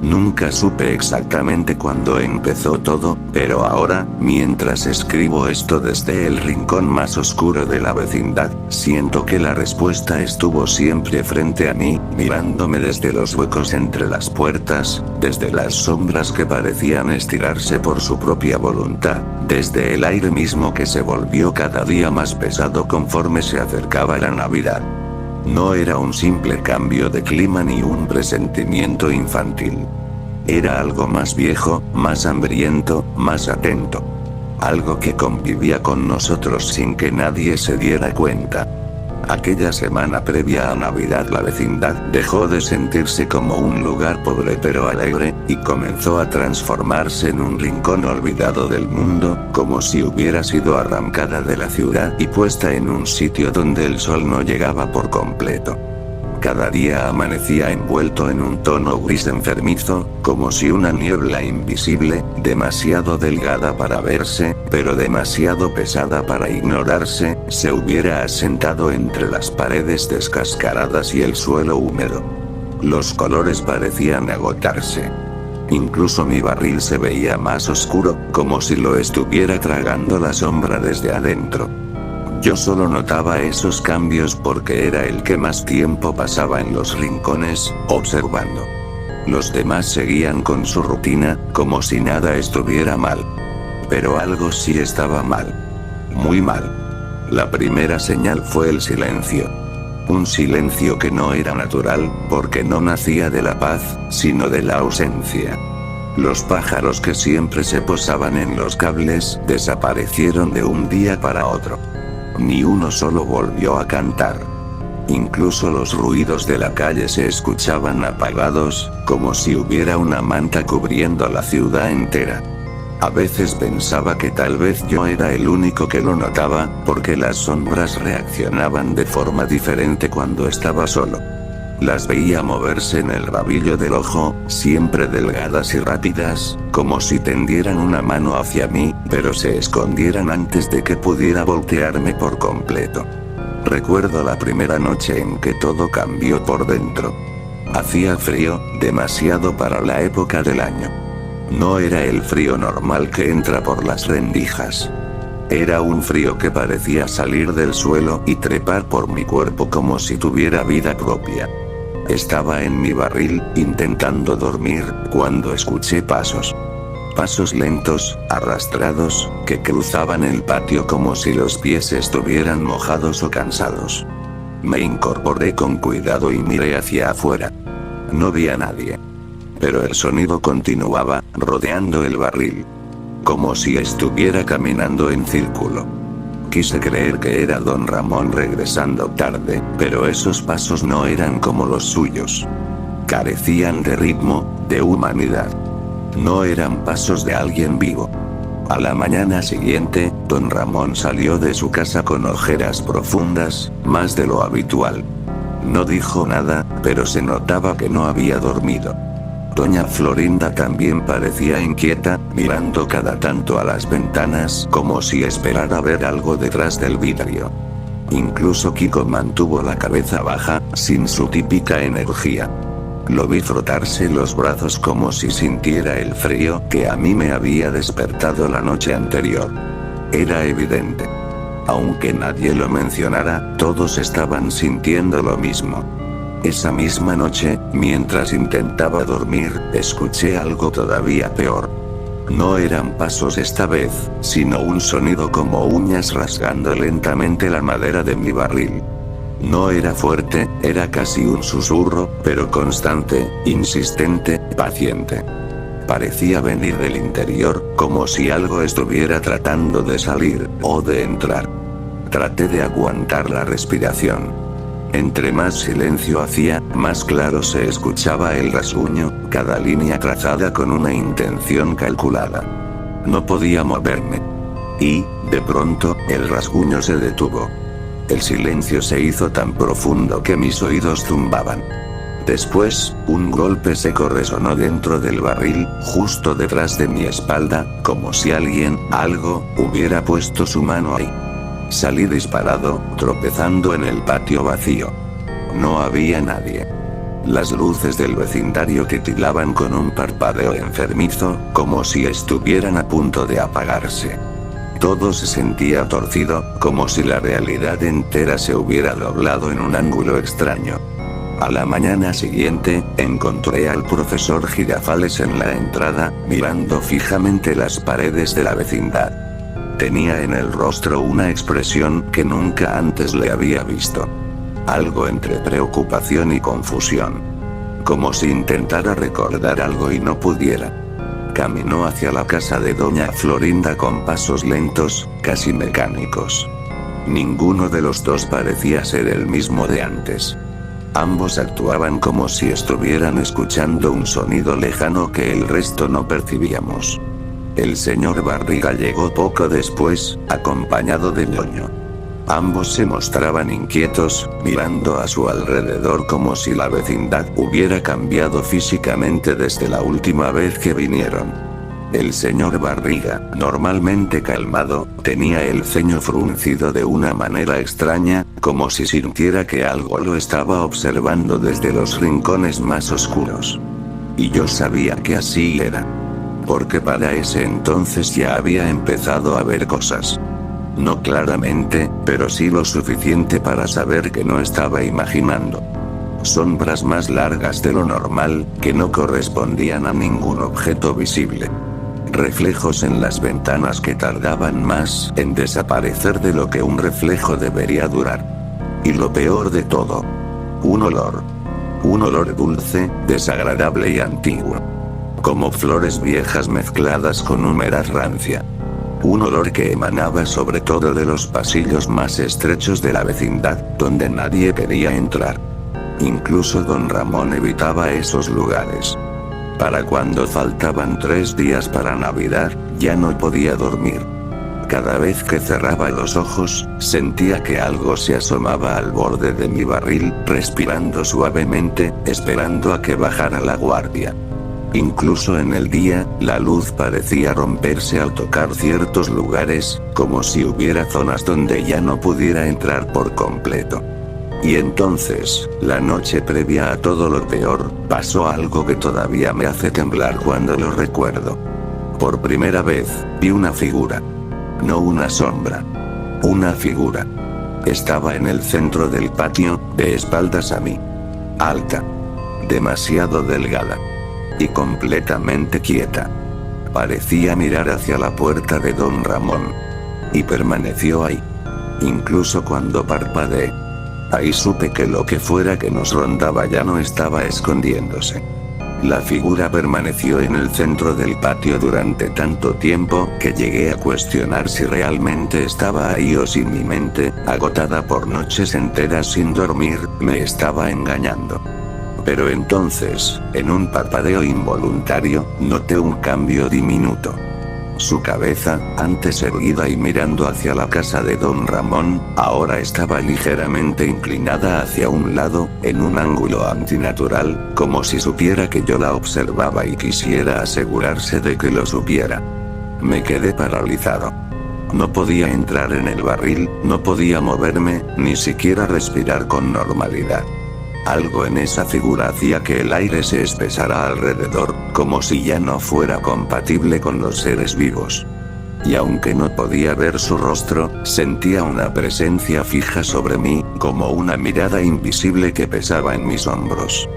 Nunca supe exactamente cuándo empezó todo, pero ahora, mientras escribo esto desde el rincón más oscuro de la vecindad, siento que la respuesta estuvo siempre frente a mí, mirándome desde los huecos entre las puertas, desde las sombras que parecían estirarse por su propia voluntad, desde el aire mismo que se volvió cada día más pesado conforme se acercaba la Navidad. No era un simple cambio de clima ni un presentimiento infantil. Era algo más viejo, más hambriento, más atento. Algo que convivía con nosotros sin que nadie se diera cuenta. Aquella semana previa a Navidad la vecindad dejó de sentirse como un lugar pobre pero alegre, y comenzó a transformarse en un rincón olvidado del mundo, como si hubiera sido arrancada de la ciudad y puesta en un sitio donde el sol no llegaba por completo. Cada día amanecía envuelto en un tono gris enfermizo, como si una niebla invisible, demasiado delgada para verse, pero demasiado pesada para ignorarse, se hubiera asentado entre las paredes descascaradas y el suelo húmedo. Los colores parecían agotarse. Incluso mi barril se veía más oscuro, como si lo estuviera tragando la sombra desde adentro. Yo solo notaba esos cambios porque era el que más tiempo pasaba en los rincones, observando. Los demás seguían con su rutina, como si nada estuviera mal. Pero algo sí estaba mal. Muy mal. La primera señal fue el silencio. Un silencio que no era natural, porque no nacía de la paz, sino de la ausencia. Los pájaros que siempre se posaban en los cables, desaparecieron de un día para otro. Ni uno solo volvió a cantar. Incluso los ruidos de la calle se escuchaban apagados, como si hubiera una manta cubriendo la ciudad entera. A veces pensaba que tal vez yo era el único que lo notaba, porque las sombras reaccionaban de forma diferente cuando estaba solo. Las veía moverse en el rabillo del ojo, siempre delgadas y rápidas, como si tendieran una mano hacia mí, pero se escondieran antes de que pudiera voltearme por completo. Recuerdo la primera noche en que todo cambió por dentro. Hacía frío, demasiado para la época del año. No era el frío normal que entra por las rendijas. Era un frío que parecía salir del suelo y trepar por mi cuerpo como si tuviera vida propia. Estaba en mi barril, intentando dormir, cuando escuché pasos. Pasos lentos, arrastrados, que cruzaban el patio como si los pies estuvieran mojados o cansados. Me incorporé con cuidado y miré hacia afuera. No vi a nadie. Pero el sonido continuaba, rodeando el barril. Como si estuviera caminando en círculo. Quise creer que era don Ramón regresando tarde, pero esos pasos no eran como los suyos. Carecían de ritmo, de humanidad. No eran pasos de alguien vivo. A la mañana siguiente, don Ramón salió de su casa con ojeras profundas, más de lo habitual. No dijo nada, pero se notaba que no había dormido. Doña Florinda también parecía inquieta, mirando cada tanto a las ventanas como si esperara ver algo detrás del vidrio. Incluso Kiko mantuvo la cabeza baja, sin su típica energía. Lo vi frotarse los brazos como si sintiera el frío que a mí me había despertado la noche anterior. Era evidente. Aunque nadie lo mencionara, todos estaban sintiendo lo mismo. Esa misma noche, mientras intentaba dormir, escuché algo todavía peor. No eran pasos esta vez, sino un sonido como uñas rasgando lentamente la madera de mi barril. No era fuerte, era casi un susurro, pero constante, insistente, paciente. Parecía venir del interior, como si algo estuviera tratando de salir, o de entrar. Traté de aguantar la respiración. Entre más silencio hacía, más claro se escuchaba el rasguño, cada línea trazada con una intención calculada. No podía moverme. Y, de pronto, el rasguño se detuvo. El silencio se hizo tan profundo que mis oídos zumbaban. Después, un golpe seco resonó dentro del barril, justo detrás de mi espalda, como si alguien, algo, hubiera puesto su mano ahí. Salí disparado, tropezando en el patio vacío. No había nadie. Las luces del vecindario titilaban con un parpadeo enfermizo, como si estuvieran a punto de apagarse. Todo se sentía torcido, como si la realidad entera se hubiera doblado en un ángulo extraño. A la mañana siguiente, encontré al profesor Girafales en la entrada, mirando fijamente las paredes de la vecindad. Tenía en el rostro una expresión que nunca antes le había visto. Algo entre preocupación y confusión. Como si intentara recordar algo y no pudiera. Caminó hacia la casa de doña Florinda con pasos lentos, casi mecánicos. Ninguno de los dos parecía ser el mismo de antes. Ambos actuaban como si estuvieran escuchando un sonido lejano que el resto no percibíamos. El señor Barriga llegó poco después, acompañado de Ñoño. Ambos se mostraban inquietos, mirando a su alrededor como si la vecindad hubiera cambiado físicamente desde la última vez que vinieron. El señor Barriga, normalmente calmado, tenía el ceño fruncido de una manera extraña, como si sintiera que algo lo estaba observando desde los rincones más oscuros. Y yo sabía que así era. Porque para ese entonces ya había empezado a ver cosas. No claramente, pero sí lo suficiente para saber que no estaba imaginando. Sombras más largas de lo normal, que no correspondían a ningún objeto visible. Reflejos en las ventanas que tardaban más en desaparecer de lo que un reflejo debería durar. Y lo peor de todo. Un olor. Un olor dulce, desagradable y antiguo. Como flores viejas mezcladas con humedad rancia. Un olor que emanaba sobre todo de los pasillos más estrechos de la vecindad, donde nadie quería entrar. Incluso don Ramón evitaba esos lugares. Para cuando faltaban 3 días para Navidad, ya no podía dormir. Cada vez que cerraba los ojos, sentía que algo se asomaba al borde de mi barril, respirando suavemente, esperando a que bajara la guardia. Incluso en el día, la luz parecía romperse al tocar ciertos lugares, como si hubiera zonas donde ya no pudiera entrar por completo. Y entonces, la noche previa a todo lo peor, pasó algo que todavía me hace temblar cuando lo recuerdo. Por primera vez, vi una figura. No una sombra. Una figura. Estaba en el centro del patio, de espaldas a mí. Alta. Demasiado delgada. Y completamente quieta. Parecía mirar hacia la puerta de don Ramón. Y permaneció ahí. Incluso cuando parpadeé. Ahí supe que lo que fuera que nos rondaba ya no estaba escondiéndose. La figura permaneció en el centro del patio durante tanto tiempo que llegué a cuestionar si realmente estaba ahí o si mi mente, agotada por noches enteras sin dormir, me estaba engañando. Pero entonces, en un parpadeo involuntario, noté un cambio diminuto. Su cabeza, antes erguida y mirando hacia la casa de don Ramón, ahora estaba ligeramente inclinada hacia un lado, en un ángulo antinatural, como si supiera que yo la observaba y quisiera asegurarse de que lo supiera. Me quedé paralizado. No podía entrar en el barril, no podía moverme, ni siquiera respirar con normalidad. Algo en esa figura hacía que el aire se espesara alrededor, como si ya no fuera compatible con los seres vivos. Y aunque no podía ver su rostro, sentía una presencia fija sobre mí, como una mirada invisible que pesaba en mis hombros.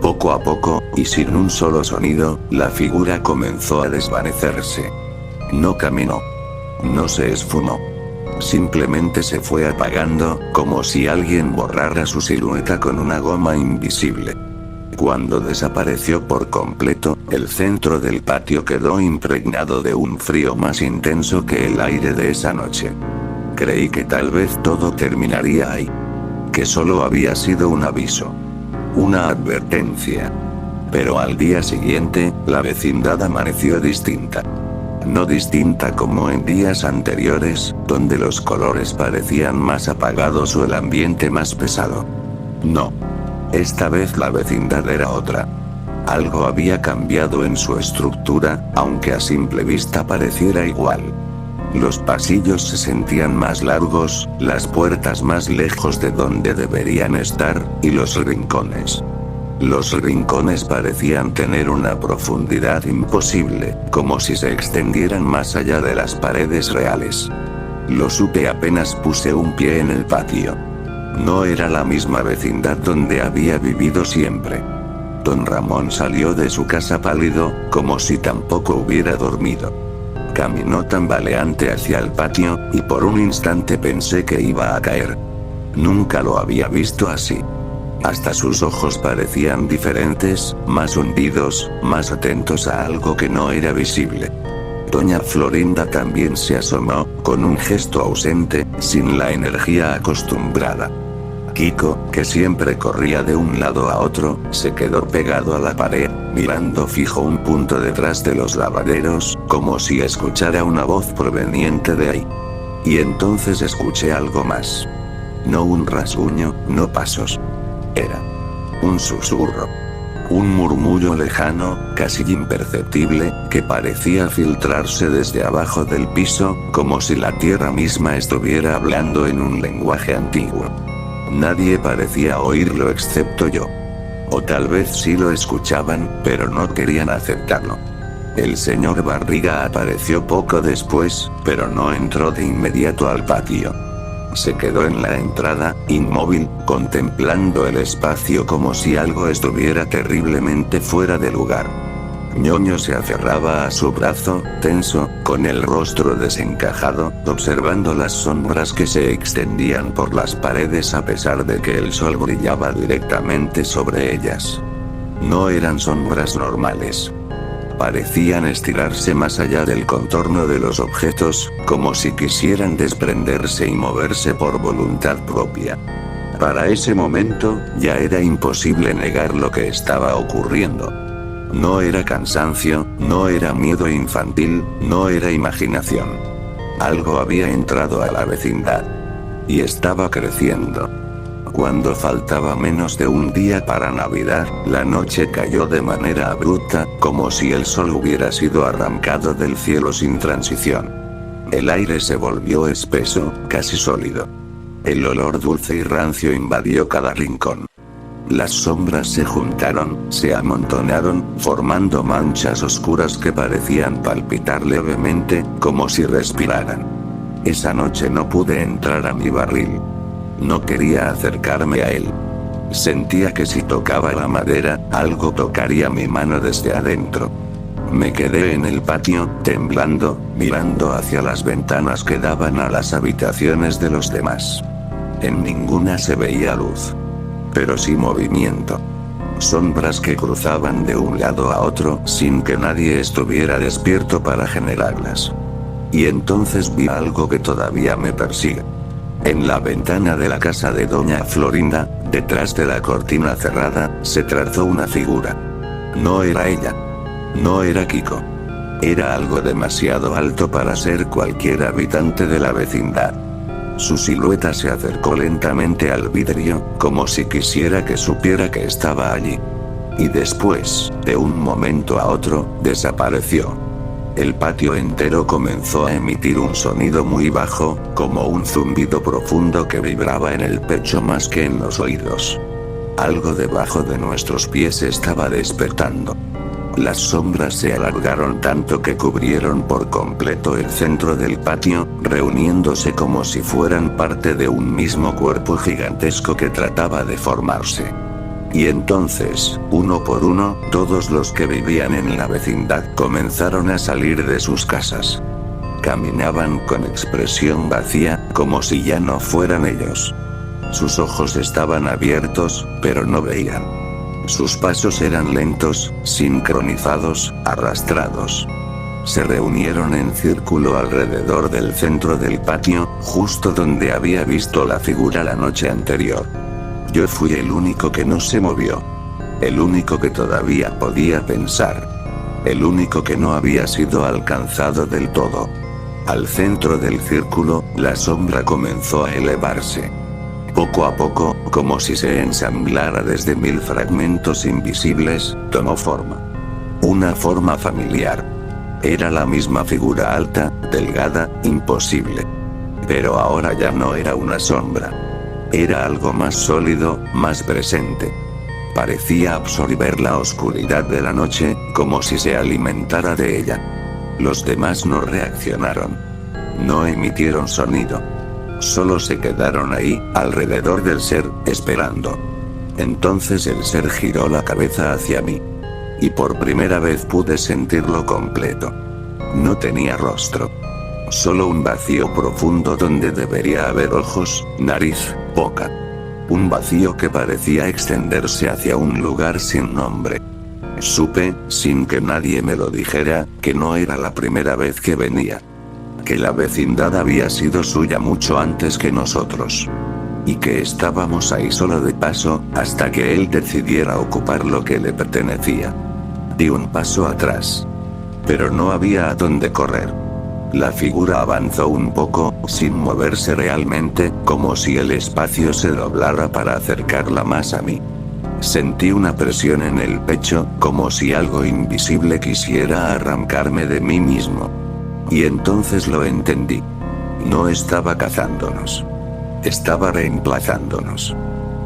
Poco a poco, y sin un solo sonido, la figura comenzó a desvanecerse. No caminó. No se esfumó. Simplemente se fue apagando, como si alguien borrara su silueta con una goma invisible. Cuando desapareció por completo, el centro del patio quedó impregnado de un frío más intenso que el aire de esa noche. Creí que tal vez todo terminaría ahí. Que solo había sido un aviso. Una advertencia. Pero al día siguiente, la vecindad amaneció distinta. No distinta como en días anteriores, donde los colores parecían más apagados o el ambiente más pesado. No. Esta vez la vecindad era otra. Algo había cambiado en su estructura, aunque a simple vista pareciera igual. Los pasillos se sentían más largos, las puertas más lejos de donde deberían estar, y los rincones Los rincones parecían tener una profundidad imposible, como si se extendieran más allá de las paredes reales. Lo supe apenas puse un pie en el patio. No era la misma vecindad donde había vivido siempre. Don Ramón salió de su casa pálido, como si tampoco hubiera dormido. Caminó tambaleante hacia el patio, y por un instante pensé que iba a caer. Nunca lo había visto así. Hasta sus ojos parecían diferentes, más hundidos, más atentos a algo que no era visible. Doña Florinda también se asomó, con un gesto ausente, sin la energía acostumbrada. Kiko, que siempre corría de un lado a otro, se quedó pegado a la pared, mirando fijo un punto detrás de los lavaderos, como si escuchara una voz proveniente de ahí. Y entonces escuché algo más. No un rasguño, no pasos. Era un susurro. Un murmullo lejano, casi imperceptible, que parecía filtrarse desde abajo del piso, como si la tierra misma estuviera hablando en un lenguaje antiguo. Nadie parecía oírlo excepto yo. O tal vez sí lo escuchaban, pero no querían aceptarlo. El señor Barriga apareció poco después, pero no entró de inmediato al patio. Se quedó en la entrada, inmóvil, contemplando el espacio como si algo estuviera terriblemente fuera de lugar. Ñoño se aferraba a su brazo, tenso, con el rostro desencajado, observando las sombras que se extendían por las paredes a pesar de que el sol brillaba directamente sobre ellas. No eran sombras normales. Parecían estirarse más allá del contorno de los objetos, como si quisieran desprenderse y moverse por voluntad propia. Para ese momento, ya era imposible negar lo que estaba ocurriendo. No era cansancio, no era miedo infantil, no era imaginación. Algo había entrado a la vecindad. Y estaba creciendo. Cuando faltaba menos de un día para Navidad, la noche cayó de manera abrupta, como si el sol hubiera sido arrancado del cielo sin transición. El aire se volvió espeso, casi sólido. El olor dulce y rancio invadió cada rincón. Las sombras se juntaron, se amontonaron, formando manchas oscuras que parecían palpitar levemente, como si respiraran. Esa noche no pude entrar a mi barril. No quería acercarme a él. Sentía que si tocaba la madera, algo tocaría mi mano desde adentro. Me quedé en el patio, temblando, mirando hacia las ventanas que daban a las habitaciones de los demás. En ninguna se veía luz. Pero sí movimiento. Sombras que cruzaban de un lado a otro sin que nadie estuviera despierto para generarlas. Y entonces vi algo que todavía me persigue. En la ventana de la casa de Doña Florinda, detrás de la cortina cerrada, se trazó una figura. No era ella. No era Kiko. Era algo demasiado alto para ser cualquier habitante de la vecindad. Su silueta se acercó lentamente al vidrio, como si quisiera que supiera que estaba allí. Y después, de un momento a otro, desapareció. El patio entero comenzó a emitir un sonido muy bajo, como un zumbido profundo que vibraba en el pecho más que en los oídos. Algo debajo de nuestros pies estaba despertando. Las sombras se alargaron tanto que cubrieron por completo el centro del patio, reuniéndose como si fueran parte de un mismo cuerpo gigantesco que trataba de formarse. Y entonces, uno por uno, todos los que vivían en la vecindad comenzaron a salir de sus casas. Caminaban con expresión vacía, como si ya no fueran ellos. Sus ojos estaban abiertos, pero no veían. Sus pasos eran lentos, sincronizados, arrastrados. Se reunieron en círculo alrededor del centro del patio, justo donde había visto la figura la noche anterior. Yo fui el único que no se movió. El único que todavía podía pensar. El único que no había sido alcanzado del todo. Al centro del círculo, la sombra comenzó a elevarse. Poco a poco, como si se ensamblara desde 1000 fragmentos invisibles, tomó forma. Una forma familiar. Era la misma figura alta, delgada, imposible. Pero ahora ya no era una sombra. Era algo más sólido, más presente. Parecía absorber la oscuridad de la noche, como si se alimentara de ella. Los demás no reaccionaron. No emitieron sonido. Solo se quedaron ahí, alrededor del ser, esperando. Entonces el ser giró la cabeza hacia mí. Y por primera vez pude sentirlo completo. No tenía rostro. Solo un vacío profundo donde debería haber ojos, nariz, boca. Un vacío que parecía extenderse hacia un lugar sin nombre. Supe, sin que nadie me lo dijera, que no era la primera vez que venía. Que la vecindad había sido suya mucho antes que nosotros. Y que estábamos ahí solo de paso, hasta que él decidiera ocupar lo que le pertenecía. Di un paso atrás. Pero no había a dónde correr. La figura avanzó un poco, sin moverse realmente, como si el espacio se doblara para acercarla más a mí. Sentí una presión en el pecho, como si algo invisible quisiera arrancarme de mí mismo. Y entonces lo entendí. No estaba cazándonos. Estaba reemplazándonos.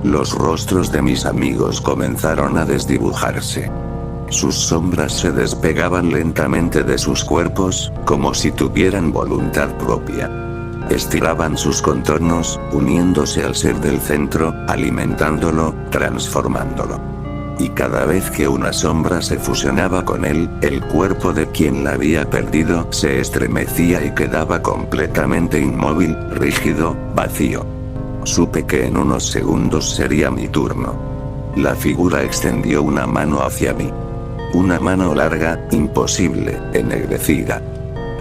Los rostros de mis amigos comenzaron a desdibujarse. Sus sombras se despegaban lentamente de sus cuerpos, como si tuvieran voluntad propia. Estiraban sus contornos, uniéndose al ser del centro, alimentándolo, transformándolo. Y cada vez que una sombra se fusionaba con él, el cuerpo de quien la había perdido se estremecía y quedaba completamente inmóvil, rígido, vacío. Supe que en unos segundos sería mi turno. La figura extendió una mano hacia mí. Una mano larga, imposible, ennegrecida.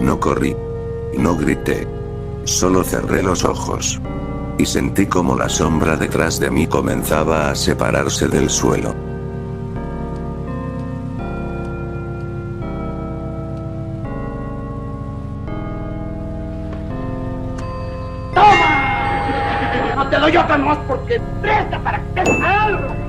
No corrí. No grité. Solo cerré los ojos. Y sentí como la sombra detrás de mí comenzaba a separarse del suelo. ¡Toma! No te doy otra más porque presta para que te algo.